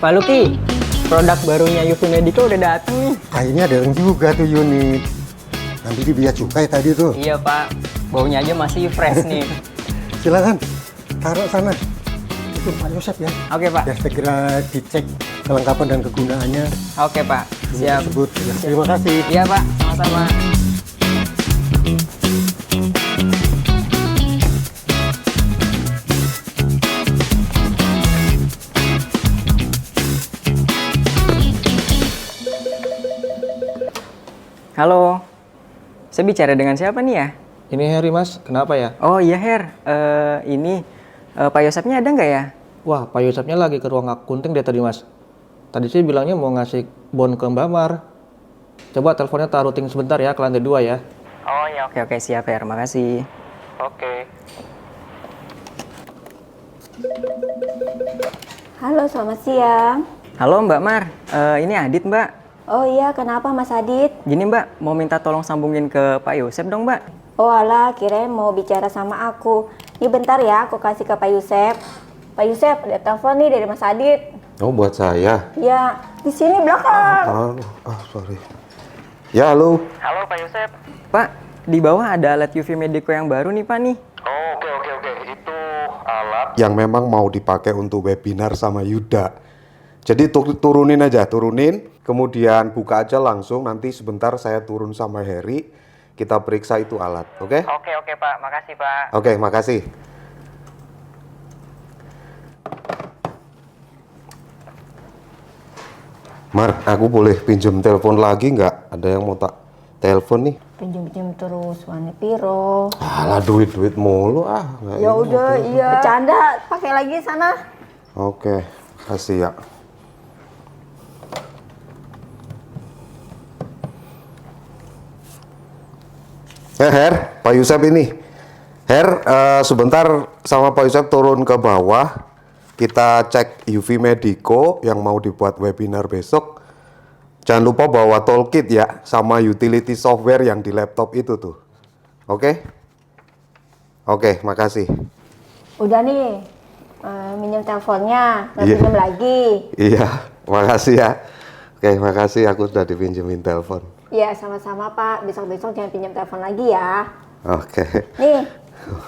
Pak Luki, produk barunya UV Medico udah dateng nih. Kayaknya ada yang juga tuh unit. Nanti di bea cukai tadi tuh. Iya Pak, baunya aja masih fresh nih. Silakan, taruh sana. Itu Pak Yosep ya. Oke Pak. Biar segera dicek kelengkapan dan kegunaannya. Oke Pak, siap. Tersebut. Ya, terima kasih. Iya Pak, sama-sama. Halo, saya bicara dengan siapa nih ya? Ini Heri mas, kenapa ya? Oh iya Her, ini Pak Yosepnya ada nggak ya? Wah, Pak Yusufnya lagi ke ruang akunting deh tadi mas. Tadi sih bilangnya mau ngasih bon ke Mbak Mar. Coba teleponnya taruh ting sebentar ya, ke lantai 2 ya. Oh iya oke siap Her, makasih. Oke. Halo, selamat siang. Halo Mbak Mar, ini Adit Mbak. Oh iya, kenapa Mas Adit? Gini Mbak, mau minta tolong sambungin ke Pak Yosep dong Mbak. Oh alah, kirain mau bicara sama aku. Ini bentar ya, aku kasih ke Pak Yusep. Pak Yusep, ada telepon nih dari Mas Adit. Oh, buat saya? Ya, di sini belakang. Sorry. Ya, halo. Halo Pak Yosep. Pak, di bawah ada alat UV Medico yang baru nih Pak nih. Oh, oke. Itu alat yang memang mau dipakai untuk webinar sama Yuda. Jadi turunin aja, kemudian buka aja langsung. Nanti sebentar saya turun sama Heri, kita periksa itu alat, oke? Oke Pak, makasih Pak. Oke, makasih. Mar, aku boleh pinjam telepon lagi nggak? Ada yang mau tak telepon nih? Pinjam-pinjam terus, Wani Piro. Alah, duit mulu nggak Ya ini. udah, iya. Bercanda, pakai lagi sana. Oke, kasih ya. Her, Pak Yusuf ini. Her, sebentar sama Pak Yusuf turun ke bawah. Kita cek UV Medico yang mau dibuat webinar besok. Jangan lupa bawa toolkit ya, sama utility software yang di laptop itu tuh. Oke? Oke, makasih. Udah nih, minjem teleponnya, nggak Iya. pinjam lagi. Iya, makasih ya. Oke, makasih aku sudah dipinjemin telepon. Iya, sama-sama Pak. Besok-besok jangan pinjam telepon lagi ya. Oke. Nih,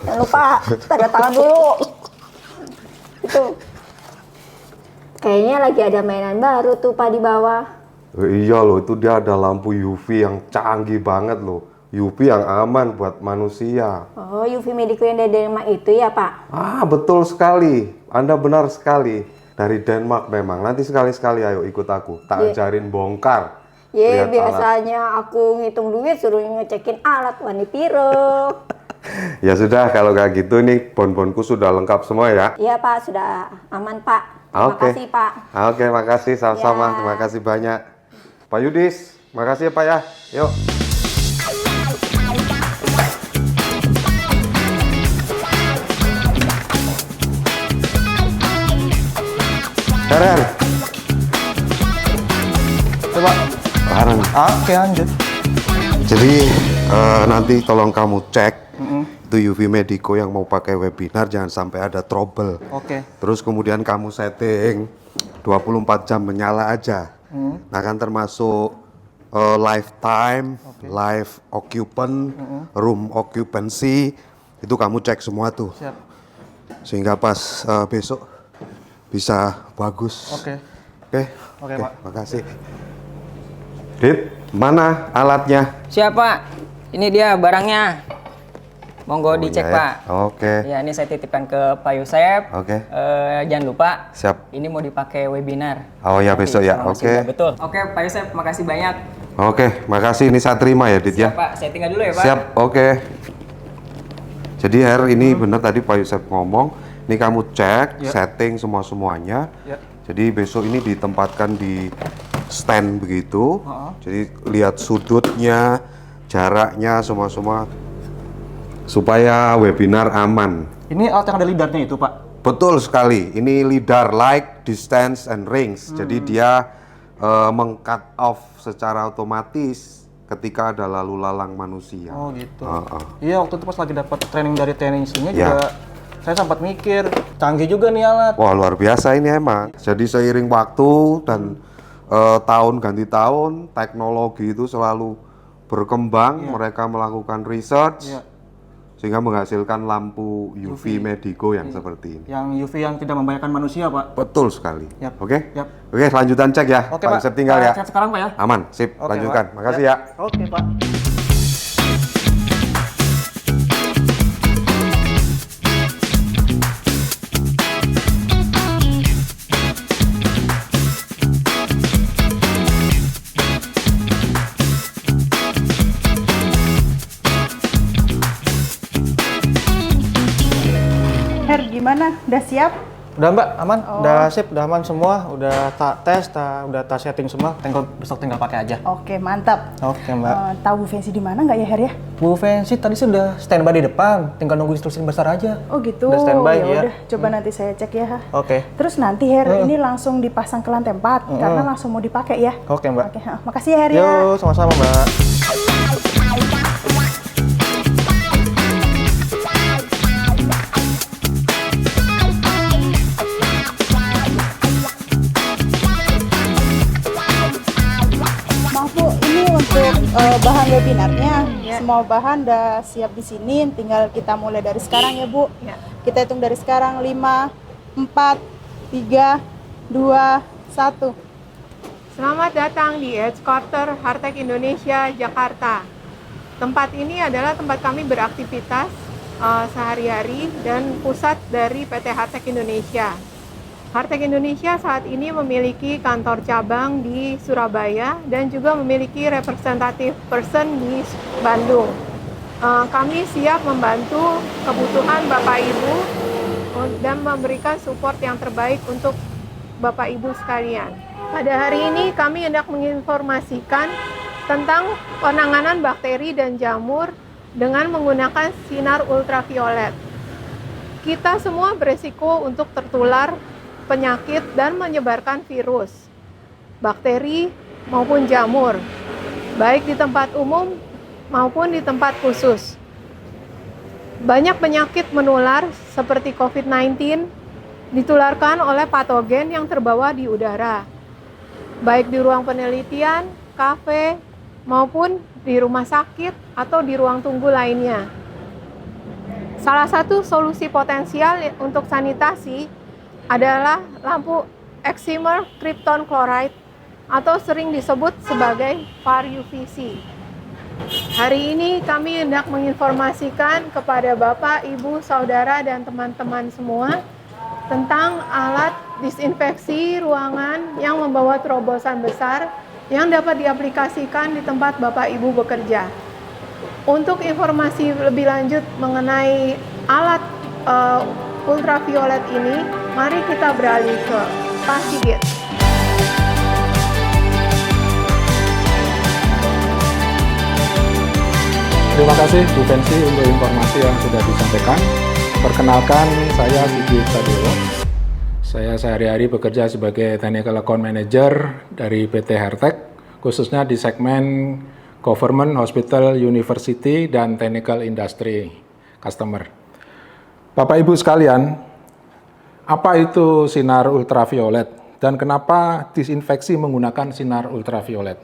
jangan lupa tanda tangan dulu. Itu. Kayaknya lagi ada mainan baru tuh Pak di bawah. Iya loh, itu dia ada lampu UV yang canggih banget loh. UV yang aman buat manusia. Oh, UV Medico yang dari Denmark itu ya Pak? Betul sekali. Anda benar sekali. Dari Denmark memang. Nanti sekali-sekali ayo ikut aku. Tak ajarin bongkar. Iya, Lihat biasanya aku ngitung duit suruh ngecekin alat Wani Piro. Ya sudah, kalau kayak gitu nih bon-bonku sudah lengkap semua ya. Iya Pak, sudah aman Pak. Terima Oke. kasih Pak. Oke, makasih sama-sama. Ya. Terima kasih banyak. Pak Yudis, makasih ya Pak ya. Yuk. Keren. Coba. Bareng. Oke, lanjut. Jadi nanti tolong kamu cek itu UV Medico yang mau pakai webinar jangan sampai ada trouble. Oke. Terus kemudian kamu setting 24 jam menyala aja. Nah kan termasuk lifetime, life occupant, room occupancy itu kamu cek semua tuh. Siap. Sehingga pas besok bisa bagus. Oke. Oke, Pak. makasih. Dit, mana alatnya? Siap Pak, ini dia barangnya. Monggo dicek iya ya. Pak. Oke. Ya ini saya titipkan ke Pak Yosep. Oke. Jangan lupa. Siap. Ini mau dipakai webinar. Oh ya, Nanti besok ya. sama Mas Oke. Yuda, betul. Oke Pak Yosep, makasih banyak. Oke, makasih. Ini saya terima ya, Dit ya. Siap Pak, saya tinggal dulu ya Pak. Siap, oke. Jadi Her, ini benar tadi Pak Yusuf ngomong. Ini kamu cek, setting semua-semuanya. Ya. Jadi besok ini ditempatkan di stand begitu. Jadi lihat sudutnya, jaraknya, semua-semua. Supaya webinar aman. Ini alat yang ada lidarnya itu Pak? Betul sekali. Ini lidar light, distance, and range. Jadi dia meng-cut off secara otomatis ketika ada lalu lalang manusia. Oh gitu. Heeh. Iya, waktu itu pas lagi dapat training dari teknisinya Ya. juga saya sempat mikir, canggih juga nih alat. Wah, luar biasa ini emang. Jadi seiring waktu dan tahun ganti tahun, teknologi itu selalu berkembang, mereka melakukan research, Iya. sehingga menghasilkan lampu UV Medico yang seperti ini. Yang UV yang tidak membahayakan manusia, Pak. Betul sekali. Yap. Oke? Yap. Oke, lanjutan cek ya. Oke, Pak Pak. Yusef tinggal ya. Cek sekarang, Pak ya. Aman, sip. Oke, Lanjutkan. Pak. Makasih ya. Oke, Pak. Her, gimana? Udah siap? Udah Mbak, aman? Udah sip, udah aman semua. Udah tak tes, udah tak setting semua. Besok tinggal pakai aja. Oke, mantap. Oke, Mbak. Tahu Bu Fancy di mana nggak ya, Her ya? Bu Fancy tadi sih udah standby di depan, tinggal nunggu instruksi besar aja. Oh gitu. Udah standby ya. Udah, coba nanti saya cek ya. Ha. Oke. Terus nanti Her, ini langsung dipasang ke lantai 4 karena langsung mau dipakai ya. Oke, Mbak. Oke, makasih ya Her ya. Yo, sama-sama, Mbak. Maaf Bu, ini untuk bahan webinarnya. Semua bahan udah siap di sini, tinggal kita mulai dari sekarang ya Bu. Kita hitung dari sekarang 5, 4, 3, 2, 1. Selamat datang di Headquarter Hartek Indonesia, Jakarta. Tempat ini adalah tempat kami beraktivitas sehari-hari dan pusat dari PT Hartek Indonesia. Hartek Indonesia saat ini memiliki kantor cabang di Surabaya dan juga memiliki representative person di Bandung. Kami siap membantu kebutuhan Bapak Ibu dan memberikan support yang terbaik untuk Bapak Ibu sekalian. Pada hari ini kami hendak menginformasikan tentang penanganan bakteri dan jamur dengan menggunakan sinar ultraviolet. Kita semua beresiko untuk tertular penyakit dan menyebarkan virus, bakteri maupun jamur, baik di tempat umum maupun di tempat khusus. Banyak penyakit menular seperti COVID-19 ditularkan oleh patogen yang terbawa di udara, baik di ruang penelitian, kafe, maupun di rumah sakit atau di ruang tunggu lainnya. Salah satu solusi potensial untuk sanitasi adalah lampu excimer krypton chloride atau sering disebut sebagai VAR UVC. Hari ini kami hendak menginformasikan kepada Bapak, Ibu, Saudara, dan teman-teman semua tentang alat disinfeksi ruangan yang membawa terobosan besar yang dapat diaplikasikan di tempat Bapak Ibu bekerja. Untuk informasi lebih lanjut mengenai alat ultraviolet ini, mari kita beralih ke Pak Sigit. Terima kasih Bu Fancy untuk informasi yang sudah disampaikan. Perkenalkan, saya Sigit Sadewo. Saya sehari-hari bekerja sebagai Technical Account Manager dari PT Hartek, khususnya di segmen Government, Hospital, University, dan Technical Industry Customer. Bapak Ibu sekalian, apa itu sinar ultraviolet dan kenapa disinfeksi menggunakan sinar ultraviolet?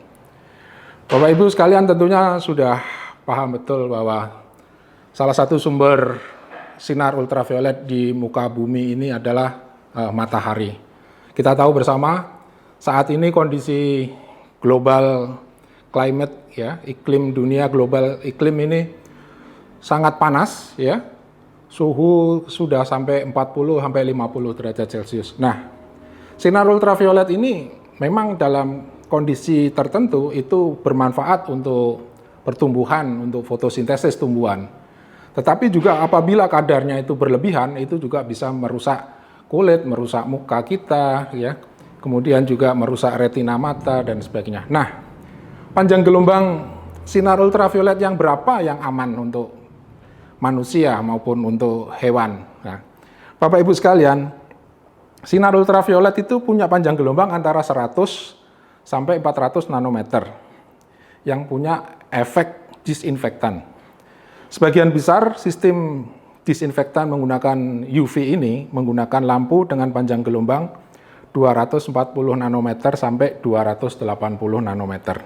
Bapak Ibu sekalian tentunya sudah paham betul bahwa salah satu sumber sinar ultraviolet di muka bumi ini adalah matahari. Kita tahu bersama saat ini kondisi global climate ya, iklim dunia global iklim ini sangat panas ya. Suhu sudah sampai 40 sampai 50 derajat Celcius. Nah, sinar ultraviolet ini memang dalam kondisi tertentu itu bermanfaat untuk pertumbuhan, untuk fotosintesis tumbuhan. Tetapi juga apabila kadarnya itu berlebihan, itu juga bisa merusak kulit, merusak muka kita, ya. Kemudian juga merusak retina mata dan sebagainya. Nah, panjang gelombang sinar ultraviolet yang berapa yang aman untuk manusia maupun untuk hewan? Nah, Bapak Ibu sekalian, sinar ultraviolet itu punya panjang gelombang antara 100 sampai 400 nanometer yang punya efek disinfektan. Sebagian besar sistem disinfektan menggunakan UV ini menggunakan lampu dengan panjang gelombang 240 nanometer sampai 280 nanometer.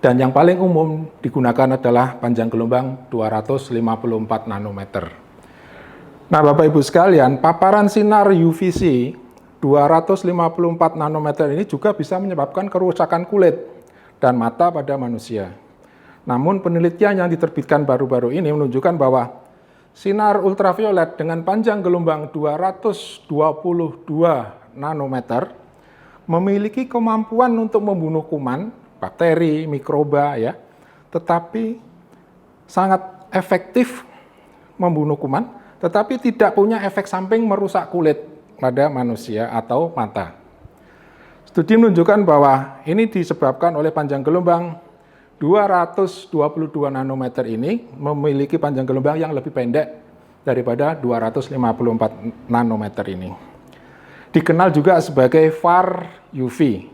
Dan yang paling umum digunakan adalah panjang gelombang 254 nanometer. Nah, Bapak Ibu sekalian, paparan sinar UVC 254 nanometer ini juga bisa menyebabkan kerusakan kulit dan mata pada manusia. Namun penelitian yang diterbitkan baru-baru ini menunjukkan bahwa sinar ultraviolet dengan panjang gelombang 222 nanometer memiliki kemampuan untuk membunuh kuman, bakteri, mikroba ya, tetapi sangat efektif membunuh kuman, tetapi tidak punya efek samping merusak kulit pada manusia atau mata. Studi menunjukkan bahwa ini disebabkan oleh panjang gelombang 222 nanometer ini memiliki panjang gelombang yang lebih pendek daripada 254 nanometer ini. Dikenal juga sebagai far UV.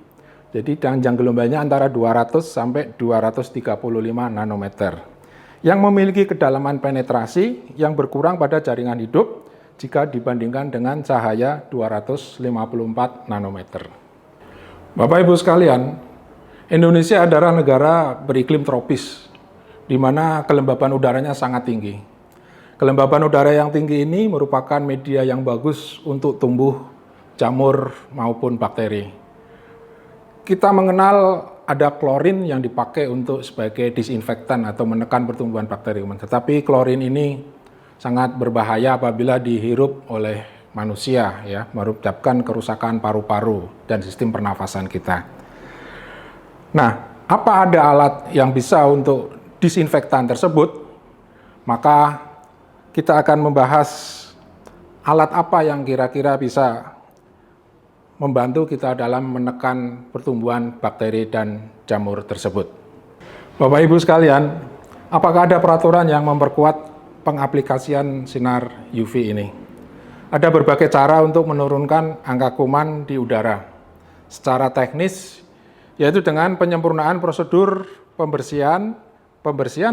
Jadi panjang gelombangnya antara 200 sampai 235 nanometer. Yang memiliki kedalaman penetrasi yang berkurang pada jaringan hidup jika dibandingkan dengan cahaya 254 nanometer. Bapak Ibu sekalian, Indonesia adalah negara beriklim tropis, di mana kelembapan udaranya sangat tinggi. Kelembapan udara yang tinggi ini merupakan media yang bagus untuk tumbuh jamur maupun bakteri. Kita mengenal ada klorin yang dipakai untuk sebagai disinfektan atau menekan pertumbuhan bakteri, tetapi klorin ini sangat berbahaya apabila dihirup oleh manusia, ya, menyebabkan kerusakan paru-paru dan sistem pernafasan kita. Nah, apa ada alat yang bisa untuk disinfektan tersebut? Maka kita akan membahas alat apa yang kira-kira bisa membantu kita dalam menekan pertumbuhan bakteri dan jamur tersebut. Bapak Ibu sekalian, apakah ada peraturan yang memperkuat pengaplikasian sinar UV ini? Ada berbagai cara untuk menurunkan angka kuman di udara. Secara teknis, yaitu dengan penyempurnaan prosedur pembersihan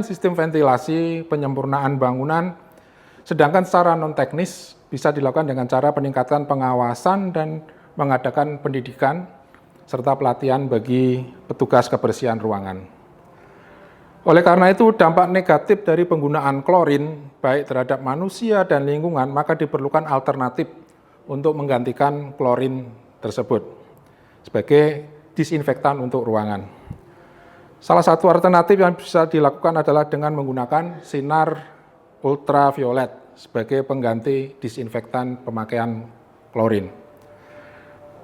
sistem ventilasi, penyempurnaan bangunan, sedangkan secara non-teknis bisa dilakukan dengan cara peningkatan pengawasan dan mengadakan pendidikan serta pelatihan bagi petugas kebersihan ruangan. Oleh karena itu, dampak negatif dari penggunaan klorin, baik terhadap manusia dan lingkungan, maka diperlukan alternatif untuk menggantikan klorin tersebut sebagai disinfektan untuk ruangan. Salah satu alternatif yang bisa dilakukan adalah dengan menggunakan sinar ultraviolet sebagai pengganti disinfektan pemakaian klorin.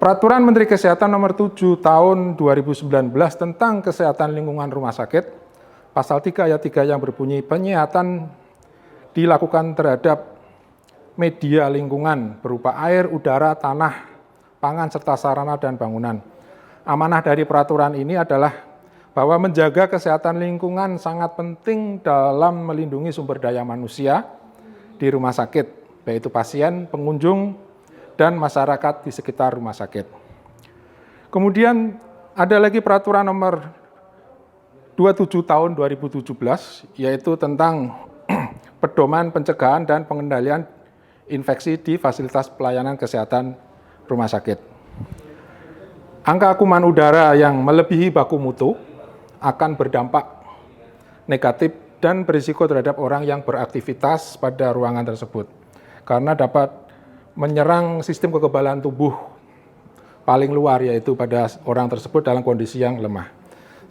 Peraturan Menteri Kesehatan Nomor 7 Tahun 2019 tentang Kesehatan Lingkungan Rumah Sakit, Pasal 3 ayat 3 yang berbunyi penyihatan dilakukan terhadap media lingkungan berupa air, udara, tanah, pangan, serta sarana dan bangunan. Amanah dari peraturan ini adalah bahwa menjaga kesehatan lingkungan sangat penting dalam melindungi sumber daya manusia di rumah sakit, baik itu pasien, pengunjung, dan masyarakat di sekitar rumah sakit. Kemudian ada lagi peraturan nomor 27 tahun 2017, yaitu tentang pedoman pencegahan dan pengendalian infeksi di fasilitas pelayanan kesehatan rumah sakit. Angka kuman udara yang melebihi baku mutu akan berdampak negatif dan berisiko terhadap orang yang beraktivitas pada ruangan tersebut, karena dapat menyerang sistem kekebalan tubuh paling luar, yaitu pada orang tersebut dalam kondisi yang lemah.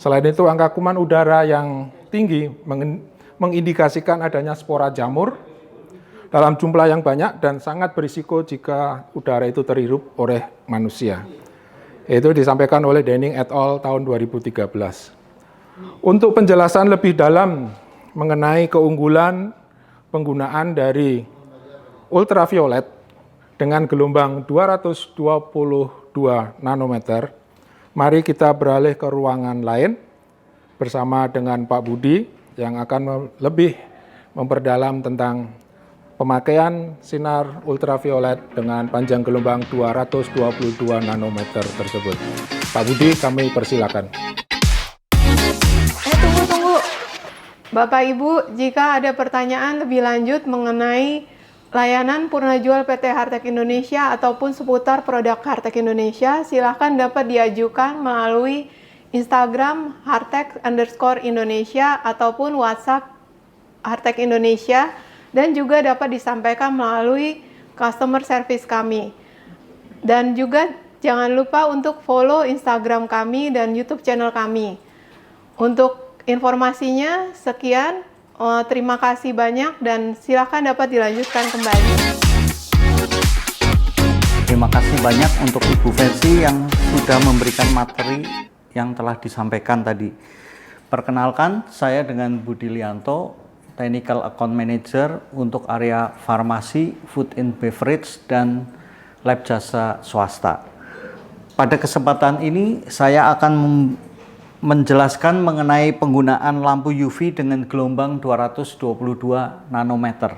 Selain itu, angka kuman udara yang tinggi mengindikasikan adanya spora jamur dalam jumlah yang banyak dan sangat berisiko jika udara itu terhirup oleh manusia. Itu disampaikan oleh Denning et al. Tahun 2013. Untuk penjelasan lebih dalam mengenai keunggulan penggunaan dari ultraviolet dengan gelombang 222 nanometer, mari kita beralih ke ruangan lain bersama dengan Pak Budi yang akan lebih memperdalam tentang pemakaian sinar ultraviolet dengan panjang gelombang 222 nanometer tersebut. Pak Budi, kami persilakan. Tunggu. Bapak Ibu, jika ada pertanyaan lebih lanjut mengenai layanan purna jual PT Hartek Indonesia ataupun seputar produk Hartek Indonesia, silahkan dapat diajukan melalui Instagram Hartek_Indonesia ataupun WhatsApp Hartek Indonesia, dan juga dapat disampaikan melalui customer service kami. Dan juga jangan lupa untuk follow Instagram kami dan YouTube channel kami. Untuk informasinya sekian, terima kasih banyak dan silakan dapat dilanjutkan kembali. Terima kasih banyak untuk Ibu Fancy yang sudah memberikan materi yang telah disampaikan tadi. Perkenalkan, saya dengan Budi Lianto, Technical Account Manager untuk area farmasi, food and beverage, dan lab jasa swasta. Pada kesempatan ini, saya akan menjelaskan mengenai penggunaan lampu UV dengan gelombang 222 nanometer.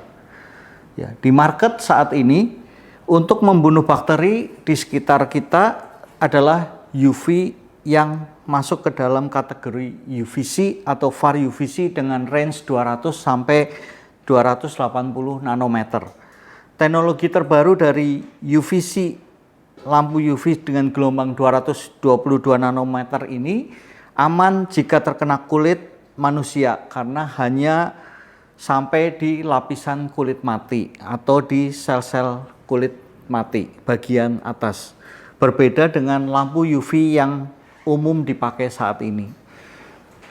Ya, di market saat ini, untuk membunuh bakteri di sekitar kita adalah UV yang masuk ke dalam kategori UVC atau VAR UVC dengan range 200 sampai 280 nanometer. Teknologi terbaru dari UVC, lampu UV dengan gelombang 222 nanometer ini aman jika terkena kulit manusia karena hanya sampai di lapisan kulit mati atau di sel-sel kulit mati bagian atas. Berbeda dengan lampu UV yang umum dipakai saat ini.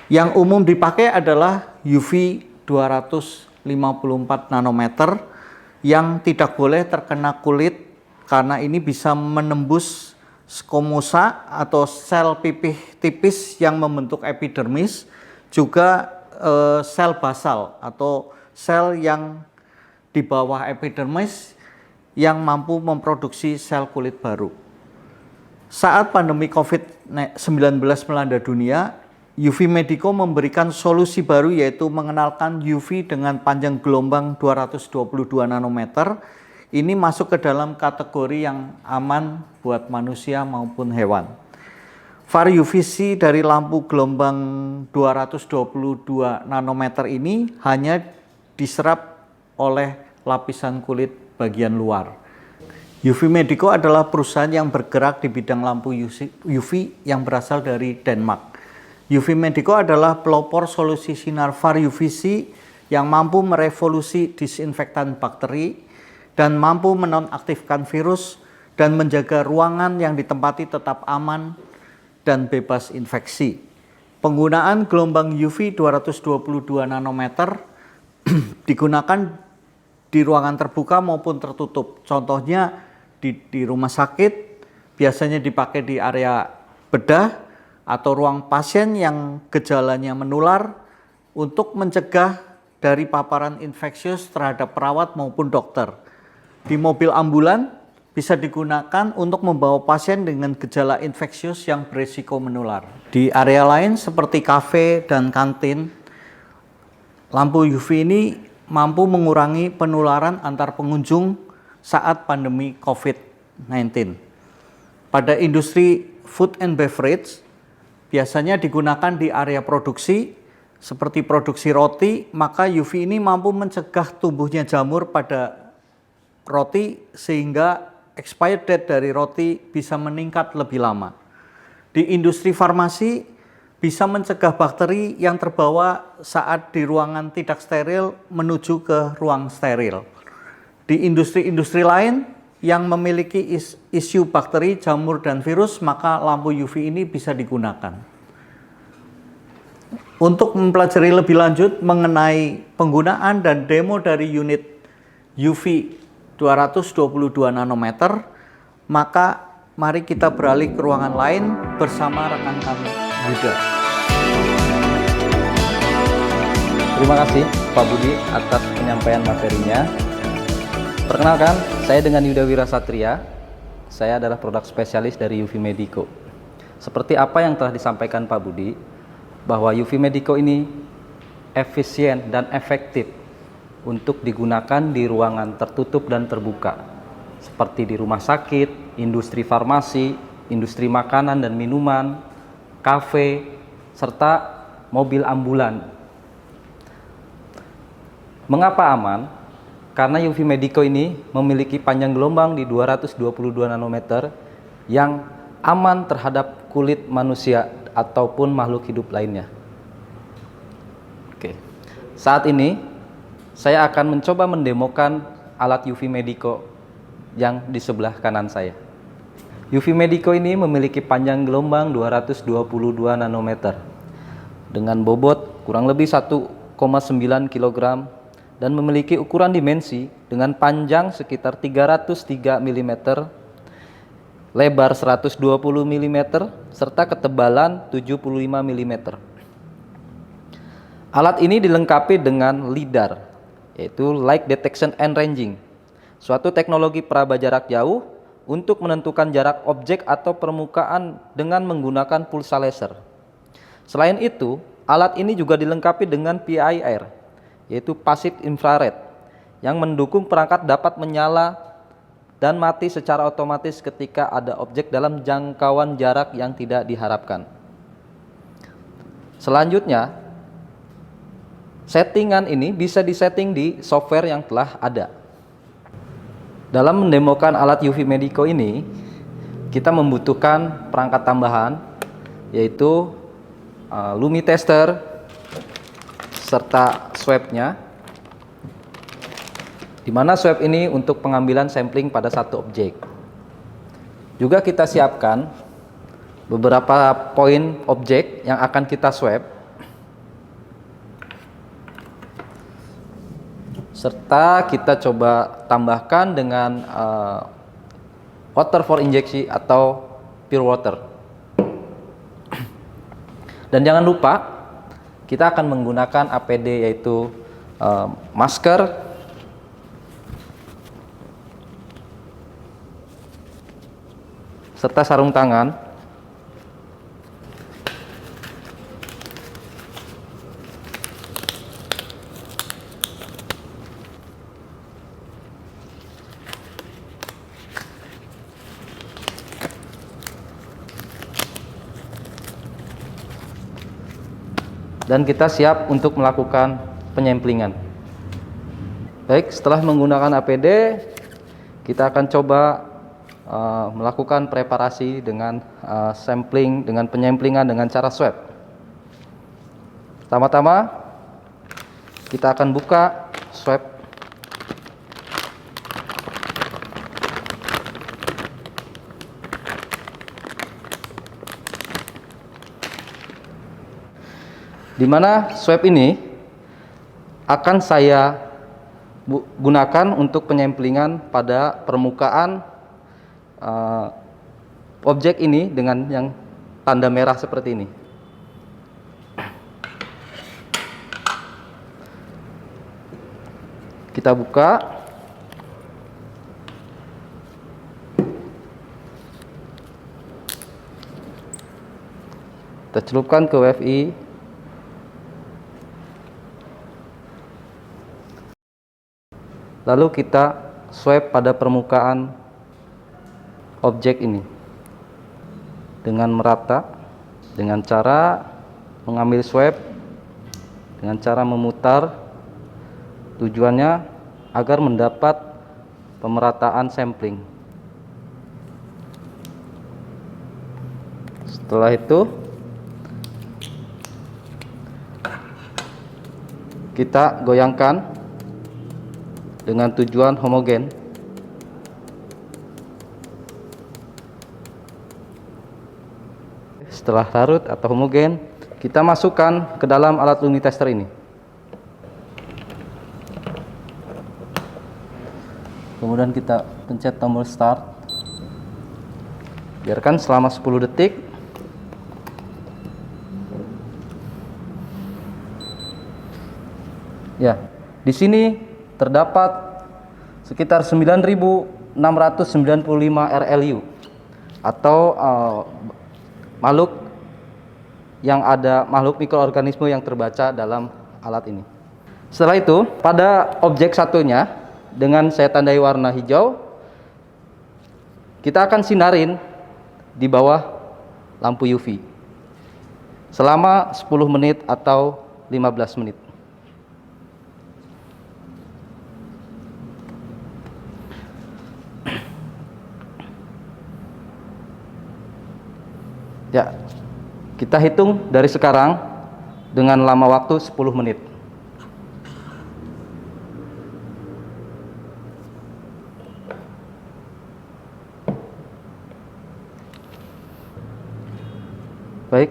Yang umum dipakai adalah UV 254 nanometer yang tidak boleh terkena kulit karena ini bisa menembus skomosa atau sel pipih tipis yang membentuk epidermis, juga sel basal atau sel yang di bawah epidermis yang mampu memproduksi sel kulit baru. Saat pandemi COVID-19 melanda dunia, UV Medico memberikan solusi baru yaitu mengenalkan UV dengan panjang gelombang 222 nanometer. Ini masuk ke dalam kategori yang aman buat manusia maupun hewan. VAR UVC dari lampu gelombang 222 nanometer ini hanya diserap oleh lapisan kulit bagian luar. UV Medico adalah perusahaan yang bergerak di bidang lampu UV yang berasal dari Denmark. UV Medico adalah pelopor solusi sinar VAR UVC yang mampu merevolusi disinfektan bakteri dan mampu menonaktifkan virus dan menjaga ruangan yang ditempati tetap aman dan bebas infeksi. Penggunaan gelombang UV 222 nanometer digunakan di ruangan terbuka maupun tertutup. Contohnya di rumah sakit, biasanya dipakai di area bedah atau ruang pasien yang gejalanya menular untuk mencegah dari paparan infeksius terhadap perawat maupun dokter. Di mobil ambulan bisa digunakan untuk membawa pasien dengan gejala infeksius yang berisiko menular. Di area lain seperti kafe dan kantin, lampu UV ini mampu mengurangi penularan antar pengunjung saat pandemi COVID-19. Pada industri food and beverage, biasanya digunakan di area produksi, seperti produksi roti, maka UV ini mampu mencegah tumbuhnya jamur pada roti sehingga expired date dari roti bisa meningkat lebih lama. Di industri farmasi bisa mencegah bakteri yang terbawa saat di ruangan tidak steril menuju ke ruang steril. Di industri-industri lain yang memiliki isu bakteri, jamur, dan virus, maka lampu UV ini bisa digunakan. Untuk mempelajari lebih lanjut mengenai penggunaan dan demo dari unit UV 222 nanometer, maka mari kita beralih ke ruangan lain bersama rekan kami, Yuda. Terima kasih Pak Budi atas penyampaian materinya. Perkenalkan, saya dengan Yuda Wira Satria. Saya adalah produk spesialis dari UV Medico. Seperti apa yang telah disampaikan Pak Budi, bahwa UV Medico ini efisien dan efektif untuk digunakan di ruangan tertutup dan terbuka, seperti di rumah sakit, industri farmasi, industri makanan dan minuman, kafe, serta mobil ambulan. Mengapa aman? Karena UV Medico ini memiliki panjang gelombang di 222 nanometer yang aman terhadap kulit manusia ataupun makhluk hidup lainnya. Oke. Saat ini saya akan mencoba mendemokan alat UV Medico yang di sebelah kanan saya. UV Medico ini memiliki panjang gelombang 222 nanometer dengan bobot kurang lebih 1,9 kg dan memiliki ukuran dimensi dengan panjang sekitar 303 mm, lebar 120 mm, serta ketebalan 75 mm. Alat ini dilengkapi dengan LiDAR, yaitu Light Detection and Ranging, suatu teknologi peraba jarak jauh untuk menentukan jarak objek atau permukaan dengan menggunakan pulsa laser. Selain itu, alat ini juga dilengkapi dengan PIR, yaitu Passive Infrared, yang mendukung perangkat dapat menyala dan mati secara otomatis ketika ada objek dalam jangkauan jarak yang tidak diharapkan. Selanjutnya, settingan ini bisa disetting di software yang telah ada. Dalam mendemokan alat UV Medico ini, kita membutuhkan perangkat tambahan, yaitu Lumi Tester serta swabnya, di mana swab ini untuk pengambilan sampling pada satu objek. Juga kita siapkan beberapa poin objek yang akan kita swab, serta kita coba tambahkan dengan water for injection atau pure water. Dan jangan lupa kita akan menggunakan APD, yaitu masker, serta sarung tangan. Dan kita siap untuk melakukan penyemplingan. Baik, setelah menggunakan APD, kita akan coba melakukan preparasi dengan sampling, dengan penyemplingan dengan cara swab. Pertama-tama kita akan buka swab. Di mana swab ini akan saya gunakan untuk penyemplingan pada permukaan objek ini dengan yang tanda merah seperti ini. Kita buka. Kita celupkan ke WFI. Lalu kita swab pada permukaan objek ini dengan merata, dengan cara mengambil swab, dengan cara memutar, tujuannya agar mendapat pemerataan sampling. Setelah itu kita goyangkan dengan tujuan homogen. Setelah larut atau homogen, kita masukkan ke dalam alat Lumi Tester ini. Kemudian kita pencet tombol start. Biarkan selama 10 detik. Ya, di sini terdapat sekitar 9.695 RLU atau makhluk mikroorganisme yang terbaca dalam alat ini. Setelah itu, pada objek satunya dengan saya tandai warna hijau, kita akan sinarin di bawah lampu UV selama 10 menit atau 15 menit. Kita hitung dari sekarang dengan lama waktu 10 menit. Baik,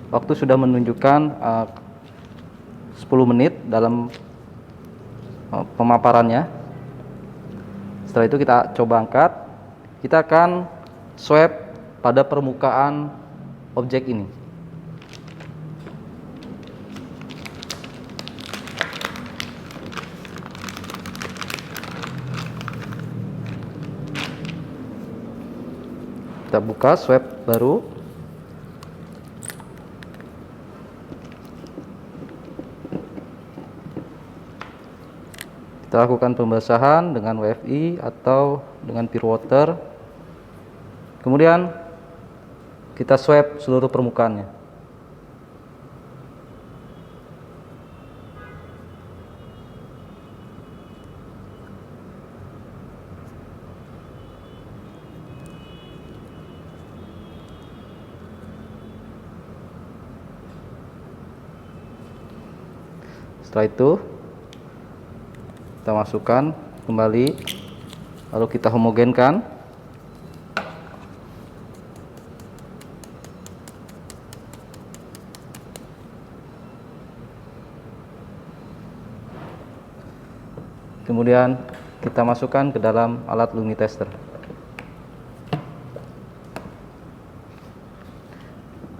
waktu sudah menunjukkan 10 menit dalam pemaparannya. Setelah itu kita coba angkat. Kita akan swab pada permukaan objek ini. Kita buka swab baru. Kita lakukan pembasahan dengan WFI atau dengan pure water. Kemudian kita swab seluruh permukaannya. Setelah itu kita masukkan kembali, lalu kita homogenkan. Kemudian kita masukkan ke dalam alat Lumi Tester.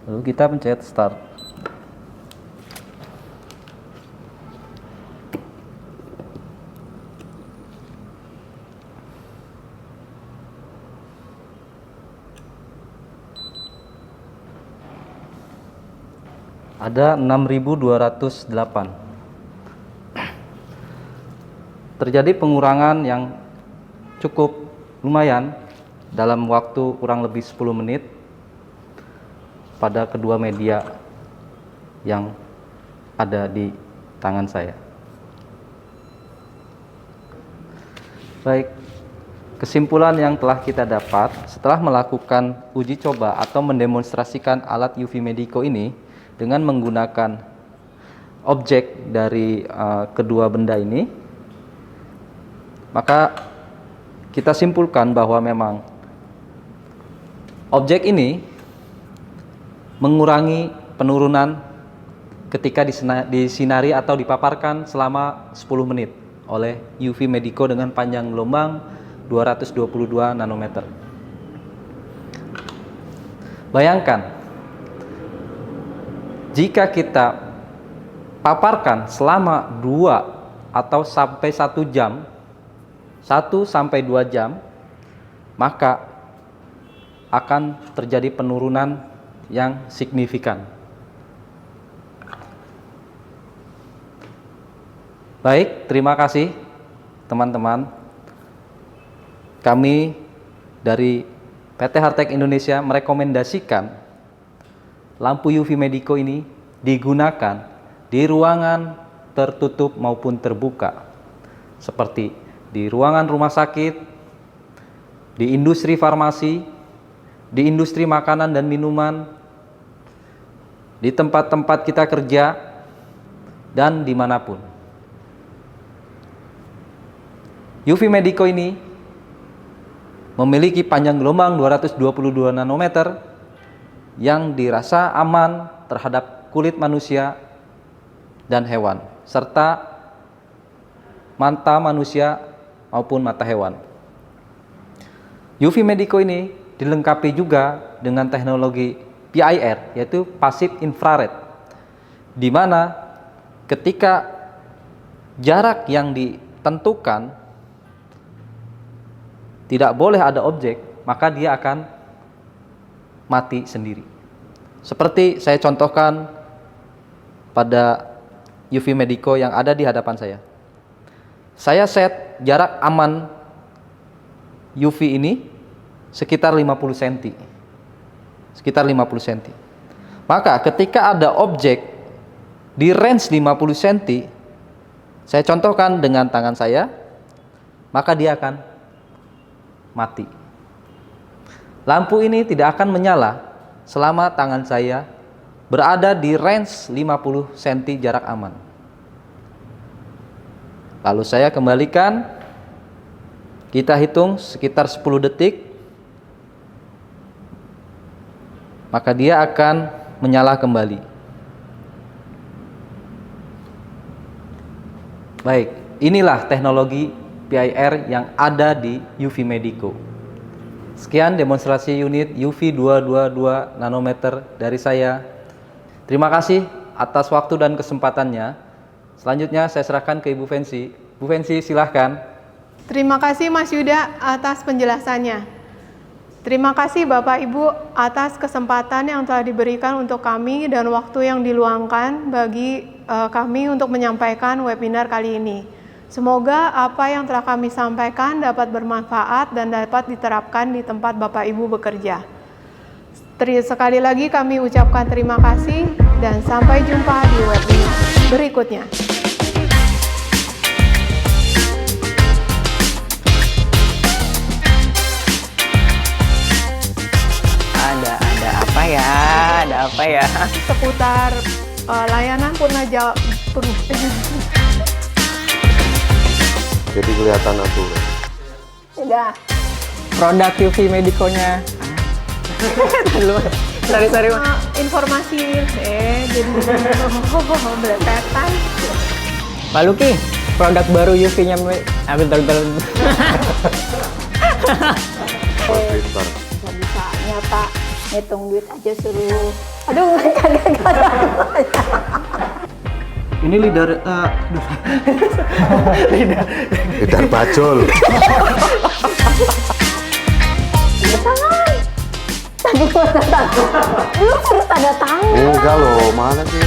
Lalu kita pencet start. Ada 6.208. Terjadi pengurangan yang cukup lumayan dalam waktu kurang lebih 10 menit pada kedua media yang ada di tangan saya. Baik, kesimpulan yang telah kita dapat setelah melakukan uji coba atau mendemonstrasikan alat UV Medico ini dengan menggunakan objek dari kedua benda ini, maka kita simpulkan bahwa memang objek ini mengurangi penurunan ketika disinari atau dipaparkan selama 10 menit oleh UV Medico dengan panjang gelombang 222 nanometer. Bayangkan jika kita paparkan selama 2 atau sampai 1 jam, 1 sampai 2 jam, maka akan terjadi penurunan yang signifikan. Baik, terima kasih teman-teman. Kami dari PT Hartek Indonesia merekomendasikan lampu UV Medico ini digunakan di ruangan tertutup maupun terbuka, seperti di ruangan rumah sakit, di industri farmasi, di industri makanan dan minuman, di tempat-tempat kita kerja, dan dimanapun. UV Medico ini memiliki panjang gelombang 222 nanometer yang dirasa aman terhadap kulit manusia dan hewan, serta mata manusia maupun mata hewan. UV Medico ini dilengkapi juga dengan teknologi PIR, yaitu Passive Infrared, di mana ketika jarak yang ditentukan tidak boleh ada objek, maka dia akan mati sendiri. Seperti saya contohkan pada UV Medico yang ada di hadapan saya. Saya set jarak aman UV ini sekitar 50 cm. Sekitar 50 cm. Maka ketika ada objek di range 50 cm, saya contohkan dengan tangan saya, maka dia akan mati. Lampu ini tidak akan menyala selama tangan saya berada di range 50 cm jarak aman. Lalu saya kembalikan, kita hitung sekitar 10 detik, maka dia akan menyala kembali. Baik, inilah teknologi PIR yang ada di UV Medico. Sekian demonstrasi unit UV 222 nanometer dari saya. Terima kasih atas waktu dan kesempatannya. Selanjutnya saya serahkan ke Ibu Fensi. Bu Fensi, silahkan. Terima kasih Mas Yuda atas penjelasannya. Terima kasih Bapak Ibu atas kesempatan yang telah diberikan untuk kami dan waktu yang diluangkan bagi kami untuk menyampaikan webinar kali ini. Semoga apa yang telah kami sampaikan dapat bermanfaat dan dapat diterapkan di tempat Bapak Ibu bekerja. Sekali lagi kami ucapkan terima kasih dan sampai jumpa di webinar berikutnya. Ada apa ya? Seputar layanan Purnaja. Jadi kelihatan aturan. Sudah. Produk UV Medico-nya. Sorry. Informasi jadi belepetan. Pak Luki, produk baru UV-nya bentar. Pintar. Nggak bisanya Pak, ngitung duit aja suruh. Aduh, kagak. Ini lidah Lidah bajol. Tangan. Tadi gua tanda tangan. Lu harus tanda tangan. Enggak loh, mana sih?